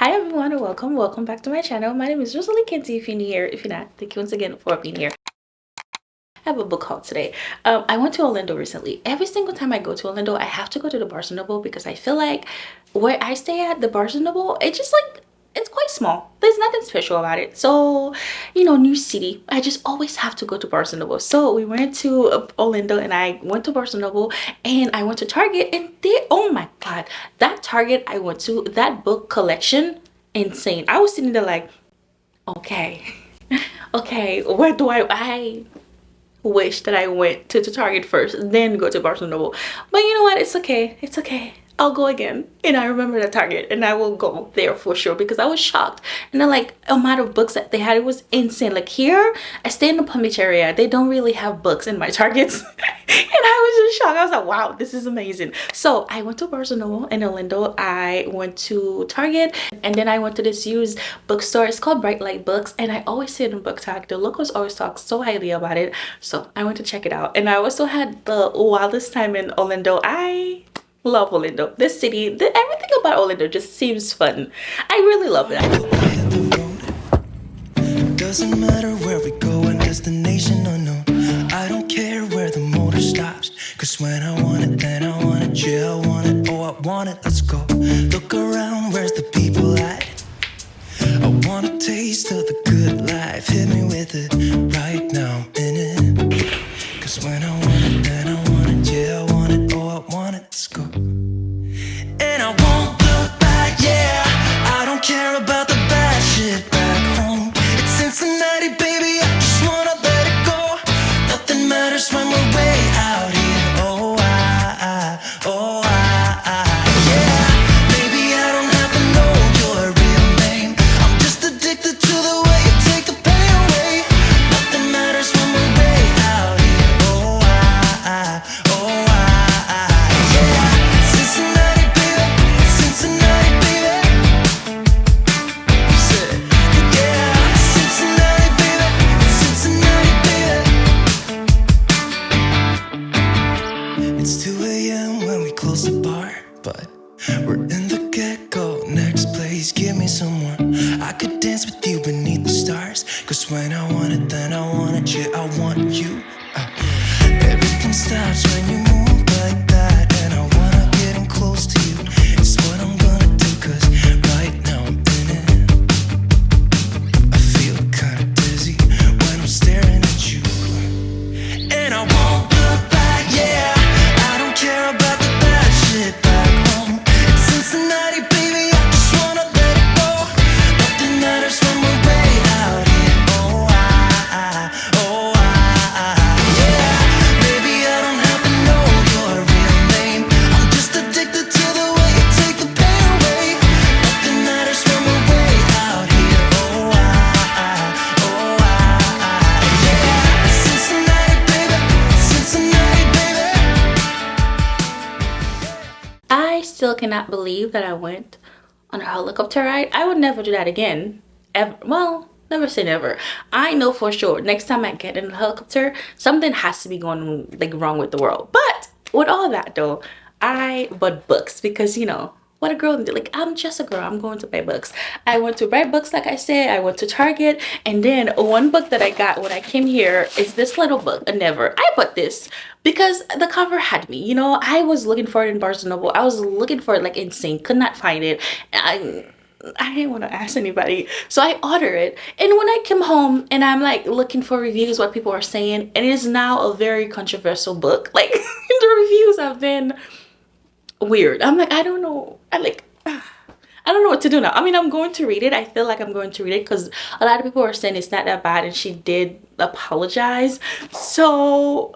Hi everyone, and welcome back to my channel. My name is 𝐒𝐨𝐜 𝐈. If you're new here, if you're not, thank you once again for being here. I have a book haul today. I went to Orlando recently. Every single time I go to Orlando, I have to go to the 𝐼𝐴 Noble because I feel like where I stay at, the 𝐼𝐴 Noble, it's just like, it's quite small. There's nothing special about it. So, you know, new city, I just always have to go to 𝐼𝐴 Noble. So we went to Orlando and I went to 𝐼𝐴 Noble and I went to Target, and they, oh my god, that Target I went to, that book collection, insane. I was sitting there like, okay, okay, where do I wish that I went to Target first, then go to 𝐼𝐴 Noble. But you know what, it's okay, it's okay. I'll go again. And I remember the Target and I will go there for sure because I was shocked. And then like amount of books that they had, it was insane. Like here, I stay in the Palm Beach area. They don't really have books in my Targets. And I was just shocked. I was like, wow, this is amazing. So I went to 𝐼𝐴 Noble in Orlando. I went to Target and then I went to this used bookstore. It's called Bright Light Books. And I always see it in Book Talk. The locals always talk so highly about it. So I went to check it out. And I also had the wildest time in Orlando. I love Orlando. This city, everything about Orlando just seems fun. I really love it. Doesn't matter where we go, a destination unknown. I don't care where the motor stops, cause when I want it, then I want it. Yeah, I want it, oh I want it, let's go. Look around, where's the people at? I want a taste of the good life. Hit me with it right now, in it. Cause when I want it, then I want it. Yeah, I want it, oh I want it, let's go. And I won't look back, yeah. I don't care about the bad shit back home. It's Cincinnati, baby, I just wanna let it go. Nothing matters when we're way out here. Oh, yeah. Maybe I don't have to know your real name. I'm just addicted to the way you take the pain away. Nothing matters when we're way out here. Oh, yeah. Cincinnati, baby, Cincinnati, baby. You said, yeah, Cincinnati, baby, Cincinnati, baby. It's 2 a.m. when we close the bar, but we're in the get-go. Next place, give me someone. I could dance with you beneath the stars. Cause when I want it, then I want it. Yeah, I want you. Everything stops when you move like that. And I wanna get in close to you. It's what I'm gonna do, cause right now I'm in it. I feel kinda dizzy when I'm staring at you. And I won't look back, yeah. I don't care about the bad shit back home. It's Cincinnati, baby, I just wanna let it go. Nothing matters when we're way out here. Oh, yeah. Maybe I don't have to know your real name. I'm just addicted to the way you take the pain away. Nothing matters when we're way out here. Oh, yeah. Cincinnati, baby, Cincinnati, baby. I still cannot believe that I went on a helicopter ride. I would never do that again. Ever. Well, never say never. I know for sure next time I get in a helicopter, something has to be going like wrong with the world. But with all that though, I bought books because, you know, what a girl, like I'm just a girl, I'm going to buy books. I went to Bright Books, like I said. I went to Target, and then one book that I got when I came here is this little book, A Never. I bought this because the cover had me, you know. I was looking for it in 𝐼𝐴 Noble. I was looking for it like insane, could not find it. I didn't want to ask anybody, so I ordered it. And when I came home and I'm like looking for reviews, what people are saying, and it is now a very controversial book. Like the reviews have been weird. I'm like, I don't know. I don't know what to do now. I mean, I'm going to read it. I feel like I'm going to read it because a lot of people are saying it's not that bad, and she did apologize. So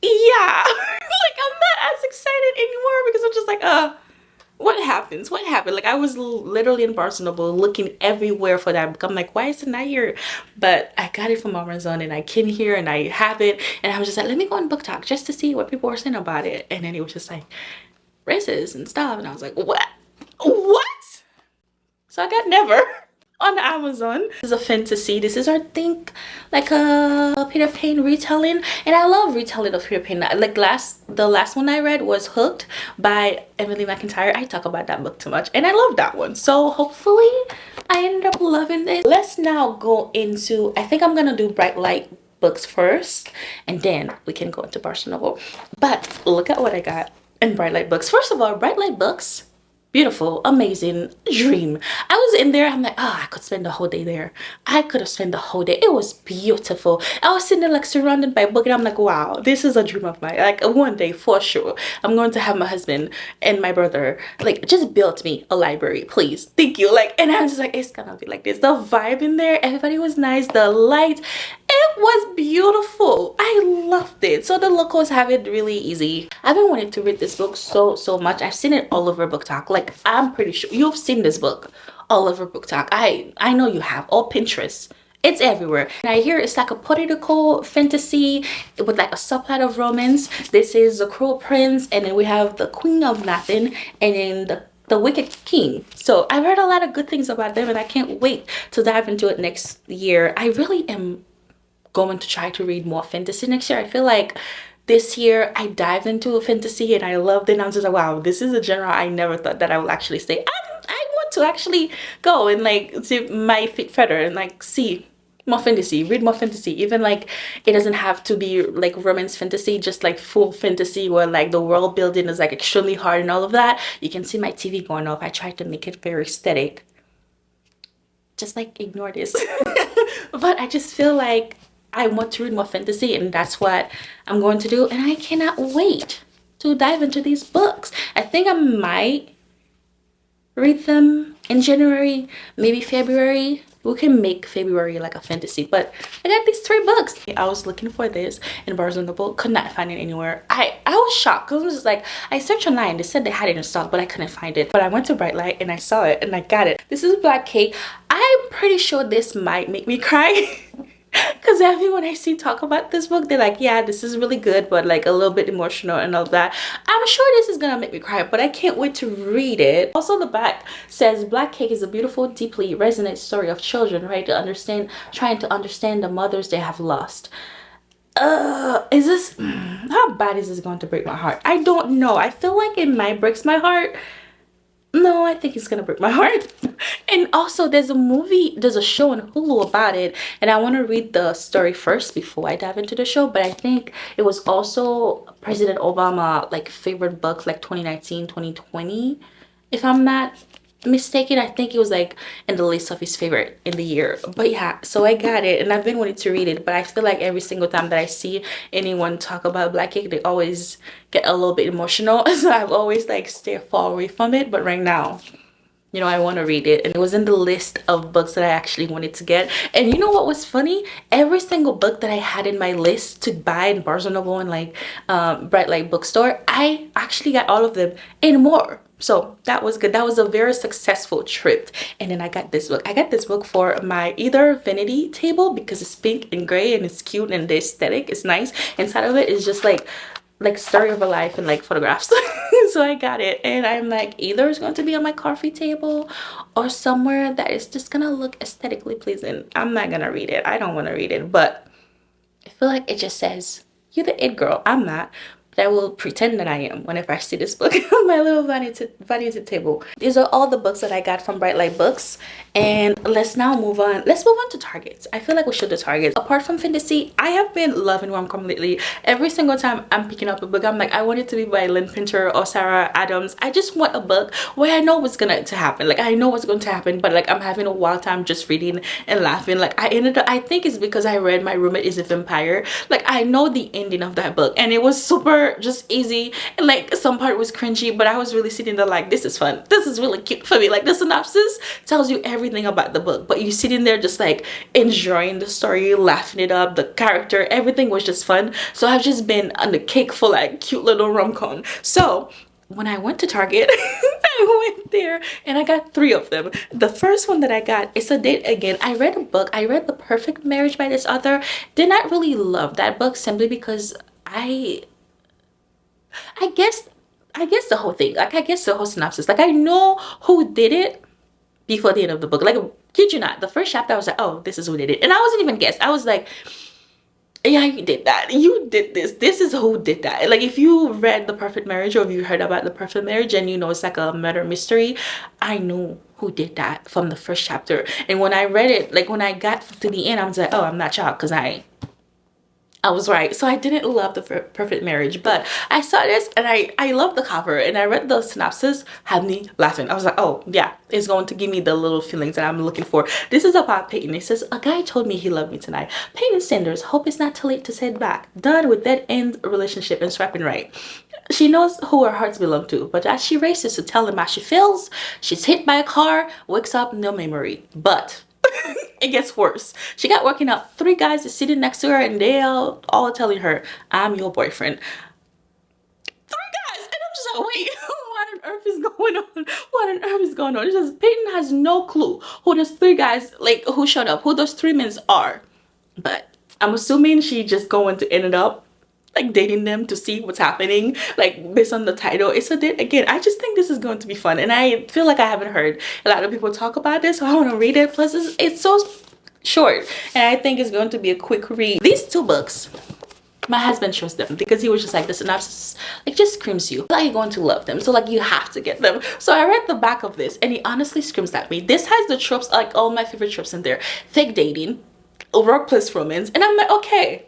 yeah, like I'm not as excited anymore because I'm just like, what happens? What happened? Like I was literally in 𝐼𝐴 Noble looking everywhere for that book. I'm like, why is it not here? But I got it from Amazon and I came here and I have it, and I was just like, let me go on Book Talk just to see what people were saying about it. And then it was just like racist and stuff, and I was like, what? So I got Never. on Amazon. This is a fantasy. This is, I think, like a Peter Pan retelling, and I love retelling of Peter Pan. Like the last one I read was Hooked by Emily McIntyre. I talk about that book too much, and I love that one. So hopefully I end up loving this. Let's now go into, I think I'm gonna do Bright Light books first, and then we can go into 𝐻𝐴 Novel. But look at what I got in Bright Light books. First of all, Bright Light books, beautiful, amazing, dream. I was in there, I'm like, oh, I could spend the whole day there. I could have spent the whole day. It was beautiful. I was sitting there like surrounded by book, and I'm like, wow, this is a dream of mine. Like one day for sure I'm going to have my husband and my brother like just build me a library, please, thank you. Like, and I was just like, it's gonna be like this. The vibe in there, everybody was nice, the light, it was beautiful. I loved it. So the locals have it really easy. I've been wanting to read this book so much. I've seen it all over book talk. Like, I'm pretty sure you've seen this book all over book talk. I know you have. All Pinterest, it's everywhere. And I hear it's like a political fantasy with like a subplot of romance. This is the Cruel Prince, and then we have the Queen of Nothing, and then the Wicked King. So I've heard a lot of good things about them, and I can't wait to dive into it next year. I really am going to try to read more fantasy next year. I feel like this year I dived into a fantasy and I loved it, and I'm just like, wow, this is a genre I never thought that I would actually stay. I want to actually go and like see my feet further and like see more fantasy, read more fantasy. Even like it doesn't have to be like romance fantasy, just like full fantasy where like the world building is like extremely hard and all of that. You can see my TV going off. I tried to make it very aesthetic. Just like ignore this. But I just feel like I want to read more fantasy, and that's what I'm going to do, and I cannot wait to dive into these books. I think I might read them in January, maybe February. We can make February like a fantasy, but I got these 3 books. I was looking for this in 𝐻𝐴 Novel, could not find it anywhere. I was shocked because I was just like, I searched online, they said they had it in stock, but I couldn't find it. But I went to Bright Light and I saw it and I got it. This is Black Cake. I'm pretty sure this might make me cry. Because everyone I see talk about this book, they're like, yeah, this is really good, but like a little bit emotional and all that. I'm sure this is gonna make me cry, but I can't wait to read it. Also, the back says Black Cake is a beautiful, deeply resonant story of children, right, trying to understand the mothers they have lost. Is this, how bad is this going to break my heart? I don't know. I feel like it might break my heart. No, I think it's gonna break my heart. And also there's a show on Hulu about it, and I want to read the story first before I dive into the show. But I think it was also President Obama like favorite book, like 2019 2020, if I'm not mistaken. I think it was like in the list of his favorite in the year. But yeah, so I got it and I've been wanting to read it, but I feel like every single time that I see anyone talk about Black Cake, they always get a little bit emotional. So I've always like stay far away from it. But right now, you know, I want to read it, and it was in the list of books that I actually wanted to get. And you know what was funny? Every single book that I had in my list to buy in 𝐻𝐴 Novel and like Bright Light bookstore, I actually got all of them and more. So that was good. That was a very successful trip. And then I got this book. I got this book for my either vanity table because it's pink and gray and it's cute and the aesthetic is nice. Inside of it is just like story of a life and like photographs. So I got it, and I'm like, either it's going to be on my coffee table or somewhere that is just gonna look aesthetically pleasing. I'm not gonna read it. I don't want to read it, but I feel like it just says, you're the it girl. I'm not, but I will pretend that I am whenever I see this book on my little vanity table. These are all the books that I got from Bright Light Books. And let's now move on. Let's move on to Targets. I feel like we should do Targets. Apart from fantasy, I have been loving rom-com lately. Every single time I'm picking up a book, I'm like, I want it to be by Lynn Pinter or Sarah Adams. I just want a book where I know what's gonna happen. Like, I know what's going to happen, but like I'm having a wild time just reading and laughing. Like, I think it's because I read My Roommate is a Vampire. Like, I know the ending of that book, and it was super just easy, and like some part was cringy, but I was really sitting there like, this is fun. This is really cute for me. Like, the synopsis tells you everything about the book, but you sitting there just like enjoying the story, laughing it up, the character, everything was just fun. So I've just been on the kick for like cute little rom-com. So when I went to Target, I went there and I got 3 of them. The first one that I got is A Date Again. I read a book. I read The Perfect Marriage by this author. Did not really love that book simply because I guess the whole thing, like I guess the whole synopsis, like I know who did it, before the end of the book. Like, kid you not, the first chapter I was like, oh, this is who did it. And I wasn't even guessed. I was like, yeah, you did that. You did this. This is who did that. Like, if you read The Perfect Marriage, or if you heard about The Perfect Marriage and you know it's like a murder mystery, I knew who did that from the first chapter. And when I read it, like when I got to the end, I was like, oh, I'm not shocked, because I was right. So I didn't love The Perfect Marriage, but I saw this and I love the cover, and I read the synopsis, had me laughing. I was like, oh yeah, it's going to give me the little feelings that I'm looking for. This is about Peyton. It says, a guy told me he loved me tonight. Peyton Sanders, hope it's not too late to say it back. Done with that end relationship and swiping right. She knows who her hearts belong to, but as she races to tell him how she feels, she's hit by a car, wakes up, no memory. But it gets worse. She got working out. 3 guys are sitting next to her, and they all telling her, I'm your boyfriend. 3 guys, and I'm just like, wait, what on earth is going on? What on earth is going on? It says Peyton has no clue who those 3 guys, like, who showed up, who those 3 men are. But I'm assuming she just going to end up like dating them to see what's happening, like based on the title. It's a date again. I just think this is going to be fun, and I feel like I haven't heard a lot of people talk about this, so I want to read it. Plus it's so short, and I think it's going to be a quick read. These 2 books, my husband chose them because he was just like, the synopsis like just screams you like you're going to love them, so like you have to get them. So I read the back of this, and it honestly screams at me. This has the tropes, like all my favorite tropes in there: fake dating, workplace romance, and I'm like, okay,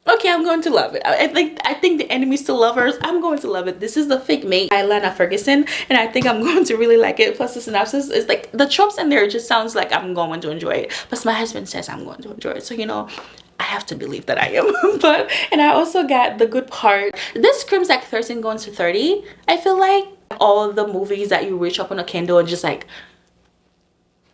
I'm going to love it. I think the enemies to lovers, I'm going to love it. This is the fake mate by Lana Ferguson, and I think I'm going to really like it. Plus the synopsis is like, the tropes in there just sounds like I'm going to enjoy it. Plus my husband says I'm going to enjoy it, so you know, I have to believe that I am. But, and I also got The Good Part. This screams like 13 going to 30. I feel like all the movies that you reach up on a candle and just like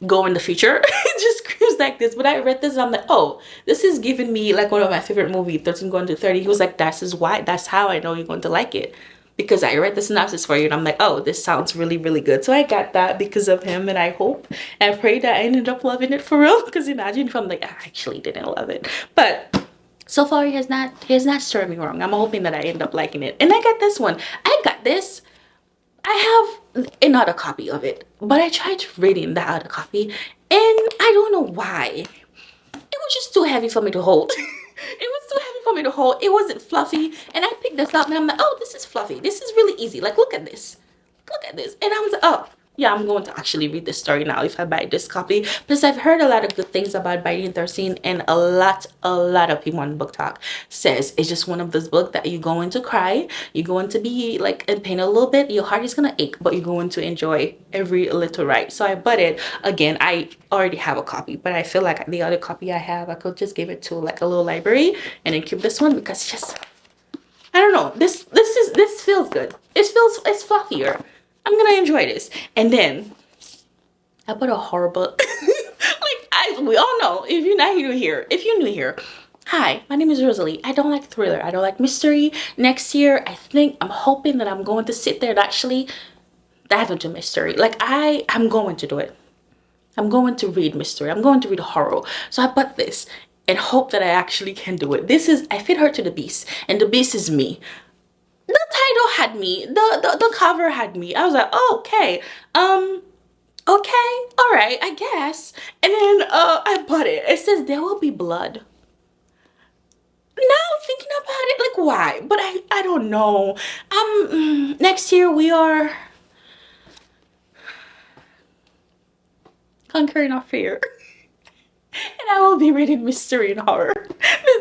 go in the future. It just screams like this. But I read this and I'm like, oh, this is giving me like one of my favorite movies, 13 going to 30. He was like, that's how I know you're going to like it, because I read the synopsis for you, and I'm like, oh, this sounds really, really good. So I got that because of him, and I hope and I pray that I ended up loving it for real. Because imagine if I'm like, I actually didn't love it. But so far he has not stirred me wrong. I'm hoping that I end up liking it. And I got this one. I got this. I have another copy of it, but I tried reading the other copy, and I don't know why. It was just too heavy for me to hold. It was too heavy for me to hold. It wasn't fluffy, and I picked this up, and I'm like, oh, this is fluffy. This is really easy. Like, look at this. Look at this. And I was like, oh, yeah, I'm going to actually read this story now if I buy this copy. Plus, I've heard a lot of good things about Binding 13, and a lot of people on Book Talk says it's just one of those books that you're going to cry, you're going to be like in pain a little bit, your heart is gonna ache, but you're going to enjoy every little ride. So I bought it. Again, I already have a copy, but I feel like the other copy I have, I could just give it to like a little library and then keep this one, because it's just, I don't know, this feels good. It's fluffier. I'm gonna enjoy this. And then I put a horror book. We all know, if you're new here, hi, my name is Rosalie. I don't like thriller, I don't like mystery. Next year, I'm hoping that I'm going to sit there and actually dive into mystery. Like, I'm going to do it. I'm going to read mystery, I'm going to read horror. So I bought this and hope that I actually can do it. This is I Feed Her to the Beast, and the beast is me. The title had me, the cover had me. I was like, oh, okay, okay, all right, I guess. And then I bought it. It says there will be blood. Now thinking about it, like, why? But I don't know. Next year we are conquering our fear. And I will be reading mystery and horror,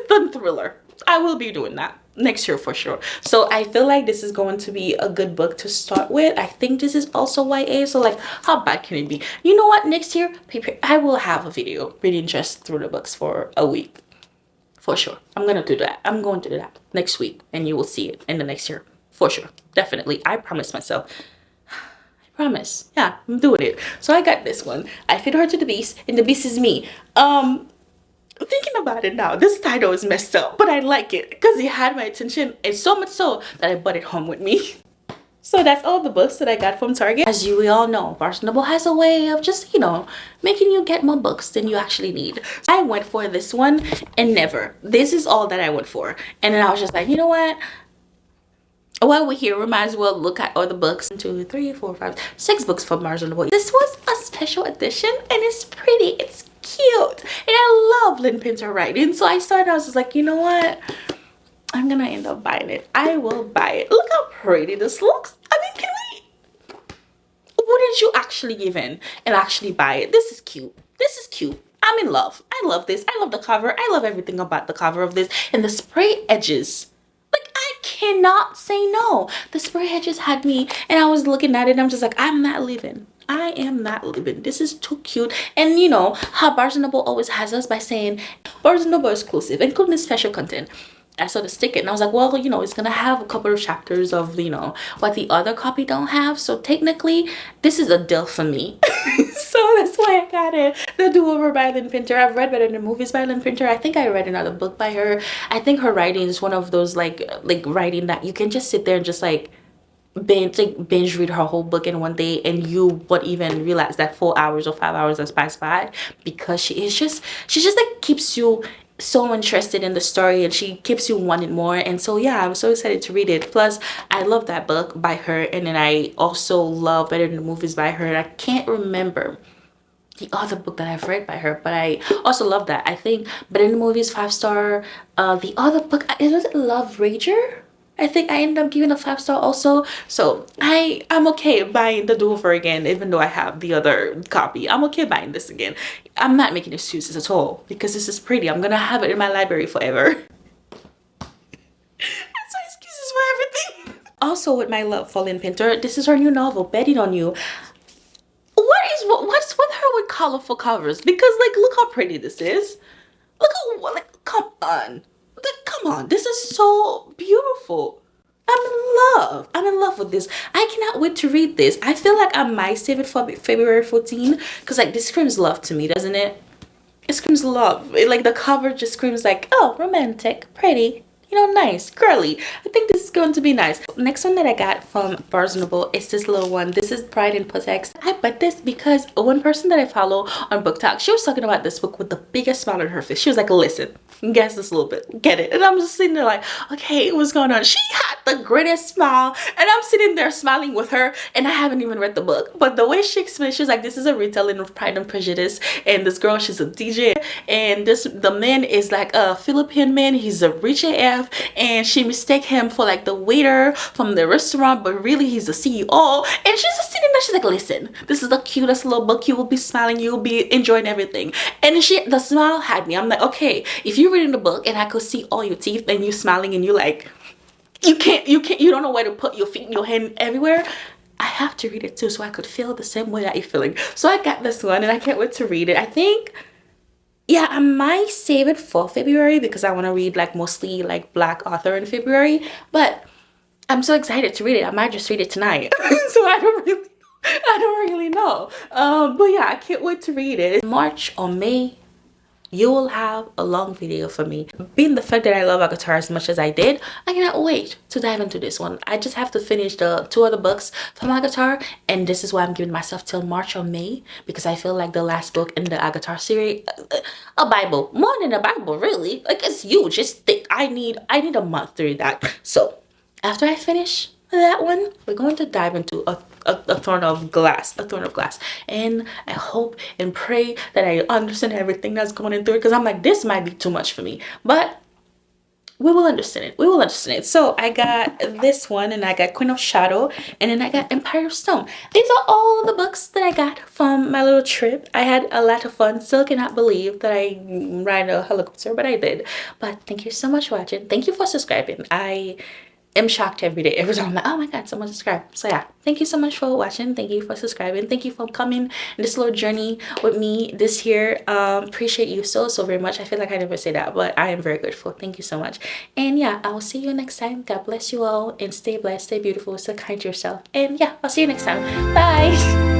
the thriller. I will be doing that next year for sure. So I feel like this is going to be a good book to start with. I think this is also YA, so like, how bad can it be? You know what, next year I will have a video reading just through the books for a week for sure. I'm gonna do that. I'm going to do that next week, and you will see it in the next year for sure. Definitely, I promise myself. I promise. Yeah, I'm doing it. So I got this one. I Feed Her to the Beast, and the beast is me. Thinking about it now, this title is messed up, but I like it because it had my attention, and so much so that I brought it home with me. So that's all the books that I got from Target. As we all know, Barnes & Noble has a way of just, you know, making you get more books than you actually need. I went for this one and never. This is all that I went for. And then I was just like, you know what? while we're here, we might as well look at other books. 2, 3, 4, 5, 6 books from 𝐼. This was a special edition and it's pretty, it's cute, and I love Lynn Pinter writing. So I started, I was just like, you know what, I'm gonna end up buying it. I will buy it. Look how pretty this looks. I mean, can we, wouldn't you actually give in and actually buy it? This is cute. This is cute. I'm in love. I love this. I love the cover. I love everything about the cover of this, and the spray edges. I cannot say no. The spray edges had me, and I was looking at it and I'm just like, I'm not leaving. I am not leaving. This is too cute. And you know how 𝐼 always has us by saying 𝐼 exclusive, including special content. I saw the sticker and I was like, well, you know, it's gonna have a couple of chapters of, you know, what the other copy don't have, so technically this is a deal for me. So that's why I got it. The Do-Over by Lynn Pinter. I've read better than movies by Lynn Pinter. I think I read another book by her. I think her writing is one of those like writing that you can just sit there and just like binge read her whole book in one day, and you won't even realize that 4 hours or 5 hours has passed by, because she just like keeps you so interested in the story, and she keeps you wanting more. And so yeah, I'm so excited to read it. Plus I love that book by her, and then I also love Better Than the Movies by her. I can't remember the other book that I've read by her, but I also love that. I think Better Than the Movies 5-star. The other book, was it 𝐿oveRager? I think I ended up giving a 5-star also. So I'm okay buying the Do-Over again, even though I have the other copy. I'm okay buying this again. I'm not making excuses at all, because this is pretty. I'm gonna have it in my library forever. That's my excuses for everything. Also, with my love for Lynn Pinter, this is her new novel, Betting on You. What's with her with colorful covers? Because like, look how pretty this is. Look how, like, come on. Come on, this is so beautiful. I'm in love. I'm in love with this. I cannot wait to read this. I feel like I might save it for February 14, because like this screams love to me, doesn't it? It screams love. Like the cover just screams like, oh, romantic, pretty, you know, nice, girly. I think this is going to be nice. Next one that I got from 𝐼 is this little one. This is Pride and Prejudice. I bought this because one person that I follow on Book Talk, she was talking about this book with the biggest smile on her face. She was like, listen, guess this a little bit, get it. And I'm just sitting there like, okay, what's going on? She had the greatest smile, and I'm sitting there smiling with her, and I haven't even read the book. But the way she explained, she was like, this is a retelling of Pride and Prejudice, and this girl, she's a DJ, and the man is like a Philippine man. He's a rich AF, and she mistake him for like the waiter from the restaurant, but really he's the CEO. And she's just sitting there, she's like, listen, this is the cutest little book. You will be smiling, you will be enjoying everything. And the smile had me. I'm like, okay, if you're reading the book and I could see all your teeth and you smiling and you like, you don't know where to put your feet and your hand everywhere, I have to read it too, so I could feel the same way that you're feeling. So I got this one and I can't wait to read it. I think, yeah, I might save it for February, because I want to read like mostly like Black author in February, but I'm so excited to read it. I might just read it tonight. So I don't really know. But yeah, I can't wait to read it. March or May, you will have a long video for me. Being the fact that I love 𝐤𝐤 as much as I did, I cannot wait to dive into this one. I just have to finish the 2 other books from 𝐤𝐤, and this is why I'm giving myself till March or May, because I feel like the last book in the 𝐤𝐤 series, a Bible, more than a Bible, really. Like, it's huge, it's thick. I need a month to read that. So after I finish that one, we're going to dive into a throne of glass, and I hope and pray that I understand everything that's going through it, because I'm like, this might be too much for me, but we will understand it. So I got this one, and I got Queen of Shadow, and then I got Empire of Stone. These are all the books that I got from my little trip. I had a lot of fun. Still cannot believe that I ride a helicopter, but I did. But thank you so much for watching. Thank you for subscribing. I am shocked every day. Every time I'm like, oh my god, someone subscribed. So yeah, thank you so much for watching. Thank you for subscribing. Thank you for coming in this little journey with me this year. Appreciate you so very much. I feel like I never say that, but I am very grateful. Thank you so much. And yeah, I will see you next time. God bless you all, and stay blessed, stay beautiful, stay kind to yourself. And yeah, I'll see you next time. Bye.